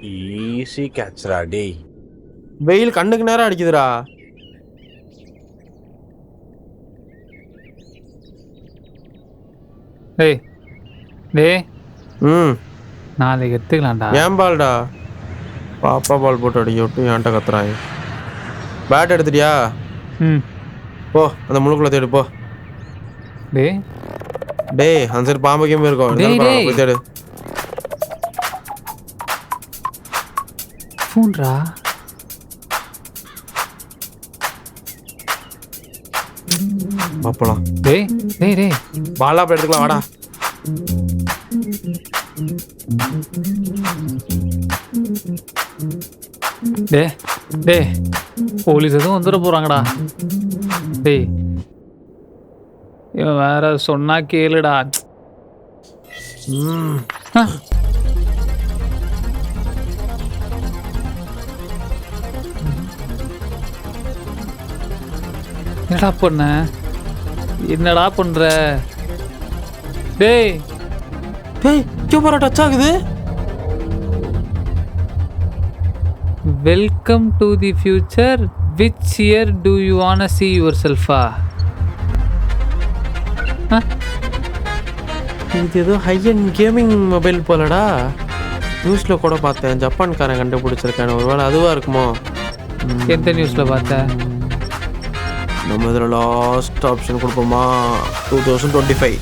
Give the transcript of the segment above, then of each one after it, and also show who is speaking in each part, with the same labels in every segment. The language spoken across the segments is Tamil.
Speaker 1: ஈஸி கேட்ச்ரா டேய்.
Speaker 2: வெயில் கண்ணுக்கு நேரம் அடிக்குதுடா.
Speaker 3: டேய் டேய்
Speaker 2: ம்
Speaker 3: நாளைக்கு எடுத்துக்கலாம்டா.
Speaker 2: ஏன் பால்டா? பாப்பா பால் போட்டு அடிக்க விட்டு ஏன்ட்ட கத்துறாங்க. பேட் எடுத்துட்டியா?
Speaker 3: ம்
Speaker 2: போ அந்த முழுக்குள்ள தேடு போ.
Speaker 3: டேய்
Speaker 2: டேய் அந்த சைடு பாம்பு கேம்பு இருக்கும்.
Speaker 3: டேய்,
Speaker 2: இருந்தாலும் பரவாயில்ல,
Speaker 3: டேய்.
Speaker 2: போய் தேடு.
Speaker 3: ஃபோன்ரா.
Speaker 2: பாப்பலாம்.
Speaker 3: டேய் டேய் டேய்
Speaker 2: பாலா போய் எடுத்துக்கலாம் வாடா.
Speaker 3: டேய் டேய் போலீஸ் எதுவும் வந்துட போகிறாங்கடா. டேய் இவன் வேற சொன்னா கேளுடா.
Speaker 2: ம்
Speaker 3: ஆ. என்னடா பண்ண? என்னடா பண்ற? டேய்
Speaker 2: டேய் கேமரா டச் ஆகுது.
Speaker 3: Welcome to the future. Which year to you want to see yourself?
Speaker 2: இது ஏதோ ஹை அண்ட் கேமிங் மொபைல் போலடா. நியூஸில் கூட பார்த்தேன், ஜப்பான்காரன் கண்டுபிடிச்சிருக்கானு. ஒருவேளை அதுவாக இருக்குமோ?
Speaker 3: எந்த நியூஸில் பார்த்த?
Speaker 2: நம்ம இதில் லாஸ்ட் ஆப்ஷன் கொடுப்போமா? 2025.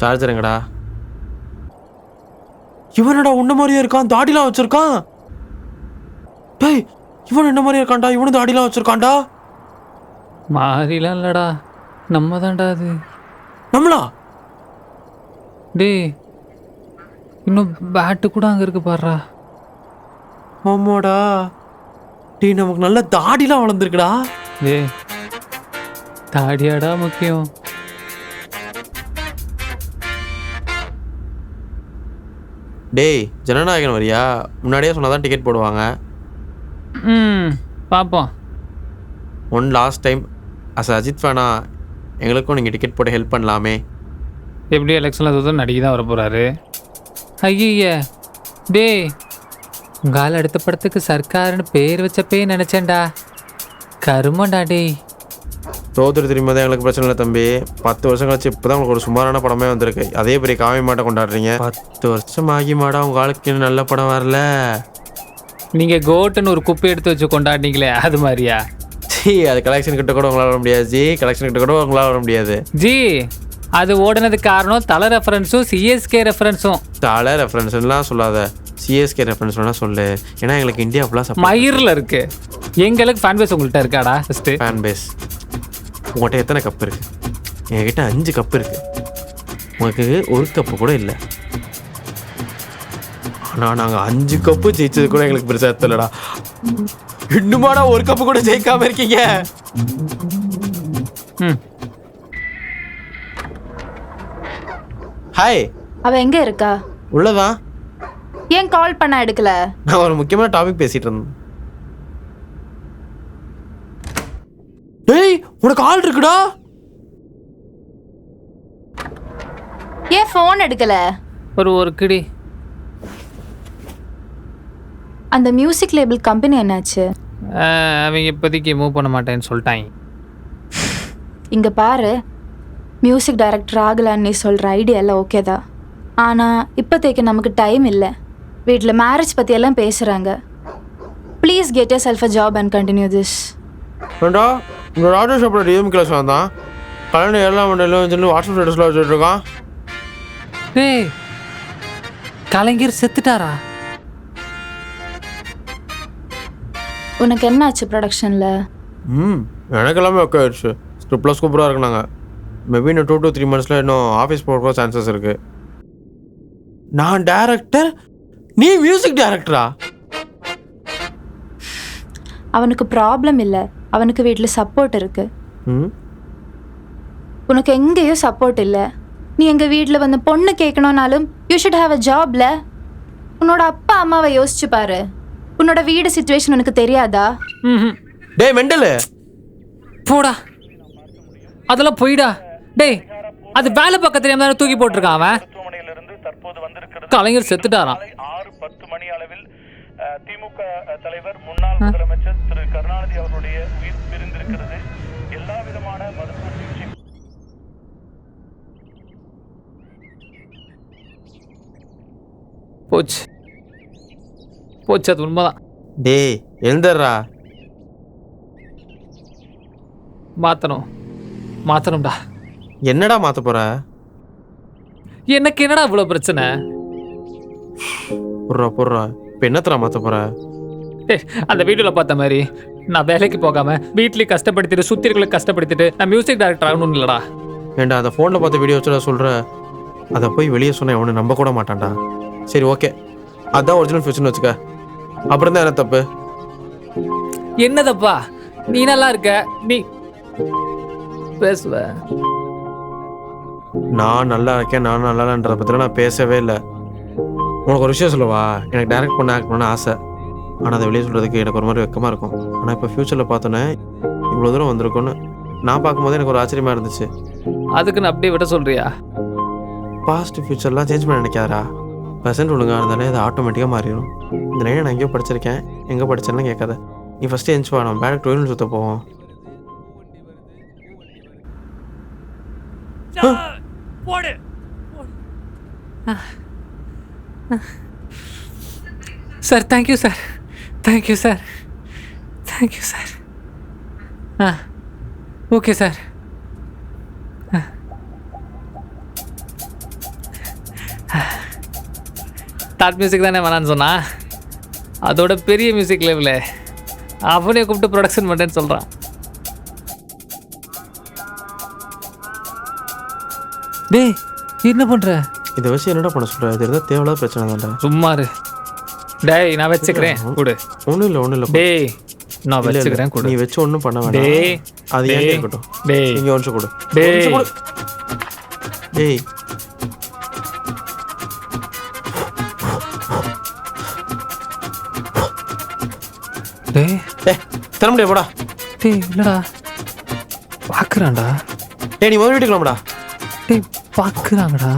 Speaker 2: சார்ஜர் எங்கடா? இவனடா உன்ன மாதிரியே இருக்கான், தாடிலாம் வச்சிருக்கான். டேய் இவன் என்ன மாதிரியே இருக்கான்டா, இவனு தாடிலாம் வச்சிருக்கான்டா.
Speaker 3: மாறிலாம் இல்லடா, நம்ம தான்டா அது.
Speaker 2: நம்மளா?
Speaker 3: டேய் இன்னும் பேட்டு கூட அங்கே இருக்கு பாடுறா.
Speaker 2: ஆமாடா. டேய் நமக்கு நல்ல தாடிலாம் வளர்ந்துருக்குடா.
Speaker 3: டேய் தாடியாடா முக்கியம்.
Speaker 2: டேய் ஜனநாயகன் வரியா? முன்னாடியே சொன்னாதான் டிக்கெட் போடுவாங்க.
Speaker 3: பார்ப்போம்.
Speaker 2: One last time as Ajith ஃபேனா எங்களுக்கும் நீங்கள் டிக்கெட் போட்டு ஹெல்ப் பண்ணலாமே.
Speaker 3: எப்படி எலெக்ஷனில் தோற்று நடிக்க தான் வர போகிறாரு. ஐய டேய் உங்கால் அடுத்த படத்துக்கு சர்க்காருன்னு பேர் வச்சப்பே நினச்சேன்டா. கருமண்டா டேய்.
Speaker 2: தோத்துட்டு திரும்பி தான் எங்களுக்கு பிரச்சனை இல்லை தம்பி. 10 வருஷம் கழிச்சு இப்போ தான் உங்களுக்கு ஒரு சுமாரான படமே வந்திருக்கு. அதே பெரிய காமி மாட்டை கொண்டாடுறீங்க. 10 வருஷம் ஆகி மாடா உங்கள் ஆளுக்கு இன்னும் நல்ல படம் வரல.
Speaker 3: நீங்கள் கோட்டுன்னு ஒரு குப்பை எடுத்து வச்சு கொண்டாடினீங்களே அது மாதிரியா?
Speaker 2: ஜி அது கலெக்ஷன் கிட்ட கூட உங்களால் வர முடியாது. ஜி கலெக்ஷன் கிட்ட கூட உங்களால் வர முடியாது.
Speaker 3: ஜி அது ஓடினதுக்கு காரணம் தலை ரெஃபரன்ஸும் சிஎஸ்கே ரெஃபரன்ஸும்.
Speaker 2: தலை ரெஃபரன்ஸ்லாம் சொல்லாத, சிஎஸ்கே ரெஃபரன்ஸ் வேணால் சொல்லு. ஏன்னா எங்களுக்கு இந்தியா ஃபுல்லாக
Speaker 3: மயிரில் இருக்கு. எங்களுக்கு ஃபேன் பேஸ் உங்கள்கிட்ட இருக்காடா? ஃபஸ்ட்டு
Speaker 2: ஃபேன் பேஸ் உங்கள்கிட்ட எத்தனை கப் இருக்குது? என்கிட்ட 5 கப்பு இருக்குது. உங்களுக்கு ஒரு கப்பு கூட இல்லை. ஆனால் நாங்கள் 5 கப்பு ஜெயிச்சது கூட எங்களுக்கு பெருசாக தெரியலடா. இன்னுமாடா ஒரு கப்பு கூட ஜெயிக்காம இருக்கீங்க? ஹாய்.
Speaker 4: அவ எங்க இருக்கா?
Speaker 2: உள்ளதான்.
Speaker 4: ஏன் கால் பண்ண எடுக்கல?
Speaker 2: நான் ஒரு முக்கியமான டாபிக் பேசிட்டு இருந்தேன். டேய் உனக்கு ஆள் இருக்குடா.
Speaker 4: ஏன் ஃபோன் எடுக்கல?
Speaker 3: ஒரு கிடி.
Speaker 4: அந்த மியூசிக் லேபிள் கம்பெனி என்னாச்சு?
Speaker 3: அவங்க இப்போதைக்கு மூவ் பண்ண மாட்டேன்னு சொல்லிட்டாங்க.
Speaker 4: இங்க பாரு, மியூசிக் டைரக்டர் ஆகலான்னு நீ சொல்ற ஐடியா எல்லாம் ஓகே தான். ஆனா இப்போதைக்கு நமக்கு டைம் இல்லை. வீட்டில் மேரேஜ் பத்தி எல்லாம் பேசுறாங்க. Please get your self a job and continue this.
Speaker 2: ஏண்டா இந்த ராஜா ஷாப்பில் டிஎம் கிளாஸ் வந்தான். கல்யாணம் எல்லாம் மண்டலம் சொல்லி வாட்ஸ்அப் ஸ்டேட்டஸில் வச்சுட்டு இருக்கான்.
Speaker 3: டேய் கலைஞர் செத்துட்டாரா?
Speaker 4: உனக்கு என்ன ஆச்சு ப்ரொடக்ஷனில்?
Speaker 2: எனக்கு எல்லாமே ஓகே ஆயிடுச்சு. ஸ்கிரிப்ட்லாம் சூப்பராக இருக்குனாங்க. மேபி இன்னும் 2 to 3 monthஸில் இன்னும் ஆஃபீஸ் போகிற சான்சஸ் இருக்குது. நான் டேரக்டர், நீ மியூசிக் டைரக்டரா?
Speaker 4: அவனுக்கு ப்ராப்ளம் இல்லை. அவனுக்கு வீட்டில் சப்போர்ட் இருக்கு. உனக்கு எங்கேயும் சப்போர்ட் இல்லை. நீ எங்கள் வீட்டில் வந்து பொண்ணு கேட்கணுன்னாலும் யூ ஷுட் ஹாவ் அ ஜாப்ல. உன்னோட அப்பா அம்மாவை யோசிச்சு பாரு. உன்னோட வீடு சுச்சுவேஷன் உனக்கு தெரியாதா?
Speaker 3: ம்
Speaker 2: டேய் மெண்டலு,
Speaker 3: போடா, அதெல்லாம் போயிடா. டேய், அது வேலை பக்கம் தெரியாம தானே தூக்கி போட்டிருக்கான் அவன். கலைஞர் செத்துட்டாராம்.
Speaker 5: 6:10 மணி அளவில் திமுக தலைவர் முன்னாள் முதலமைச்சர் திரு கருணாநிதி அவருடைய உயிர் பிரிந்திருக்கிறது. எல்லா விதமான மருத்துவ சிகிச்சை
Speaker 3: போச்சு போச்சு, அது உண்மைதான்.
Speaker 2: டேய் எழுந்தர்றா.
Speaker 3: மாத்தணும்டா.
Speaker 2: என்னடா மாத்த போற?
Speaker 3: எனக்கு என்னடா இவ்வளவு பிரச்சனை?
Speaker 2: போடுறா இப்போ என்னத்தரா மாத்த போற?
Speaker 3: அந்த வீடியோல பார்த்த மாதிரி நான் வேலைக்கு போகாம வீட்லயே கஷ்டப்படுத்திட்டு சுத்திர்களுக்கு கஷ்டப்படுத்திட்டு நான் மியூசிக் டைரக்டர் ஆகணும்னு இல்லடா.
Speaker 2: ஏண்டா அந்த ஃபோனில் பார்த்த வீடியோ வச்சுடா சொல்கிற? அதை போய் வெளியே சொன்ன எவனு நம்ப கூட மாட்டான்டா. சரி ஓகே, அதான் ஒரிஜினல் ஃபியூச்சர்னு வச்சுக்க. அப்புறம் தான் என்ன தப்பு?
Speaker 3: என்னதப்பா, நீ நல்லா இருக்க, நீ பேசுவ.
Speaker 2: நான் நல்லா இருக்கேன், நான் நல்லா இல்லைன்றத பற்றிலாம் நான் பேசவே இல்லை. உனக்கு ஒரு விஷயம் சொல்லவா? எனக்கு டைரக்ட் பண்ண ஆக்ட் பண்ண ஆசை. ஆனால் அதை வெளியே சொல்கிறதுக்கு எனக்கு ஒரு மாதிரி வெக்கமாக இருக்கும். ஆனால் இப்போ ஃப்யூச்சரில் பார்த்தோன்னே இவ்வளோ தூரம் வந்திருக்குன்னு நான் பார்க்கும்போது எனக்கு ஒரு ஆச்சரியமாக இருந்துச்சு.
Speaker 3: அதுக்குன்னு அப்படியே விட சொல்றியா?
Speaker 2: பாஸ்ட் ஃப்யூச்சர்லாம் சேஞ்ச் பண்ண நினைக்காதரா. ப்ரெசென்ட் ஒழுங்காக இருந்தாலே அது ஆட்டோமேட்டிக்காக மாறிடும். இந்த லைனை நான் எங்கேயோ படிச்சிருக்கேன், எங்கே படிச்சேன்னு கேட்காத. நீ ஃபஸ்ட்டு எஞ்சி வா, நம்ம பேரக் டோயில் சுற்ற போவோம்.
Speaker 3: Sir, thank you sir, thank you sir, thank you sir. Okay sir. Thought music தானே வேணான்னு சொன்னா, அதோட பெரிய மியூசிக் லேபிள் அவனே கூப்பிட்டு ப்ரொடக்ஷன் பண்ணுறேன்னு சொல்கிறான். டேய், என்ன பண்ணுற?
Speaker 2: இதை வச்சு என்னடா பண்ண சொல்கிற? இது இருந்தால் தேவையில்லாத பிரச்சனை தான்டா.
Speaker 3: சும்மா இரு. டேய், நான் வச்சுக்கிறேன், கொடு.
Speaker 2: ஒன்றும் இல்லை
Speaker 3: டேய், நான் வச்சுக்கிறேன், கொடு.
Speaker 2: நீ வச்சு ஒன்றும் பண்ண வேண்டாம்.
Speaker 3: டேய்,
Speaker 2: அது ஏன் இருக்கட்டும்.
Speaker 3: டேய்,
Speaker 2: இங்கே ஒன்று கொடு.
Speaker 3: டேய்,
Speaker 2: டேய்
Speaker 3: டேய்,
Speaker 2: தர முடியாது போடா.
Speaker 3: டேய், இல்லடா, பார்க்குறான்டா.
Speaker 2: டேய் நீ முதல் வீட்டுக்கு கிளம்புடா.
Speaker 3: டேய், பார்க்குறாங்கடா.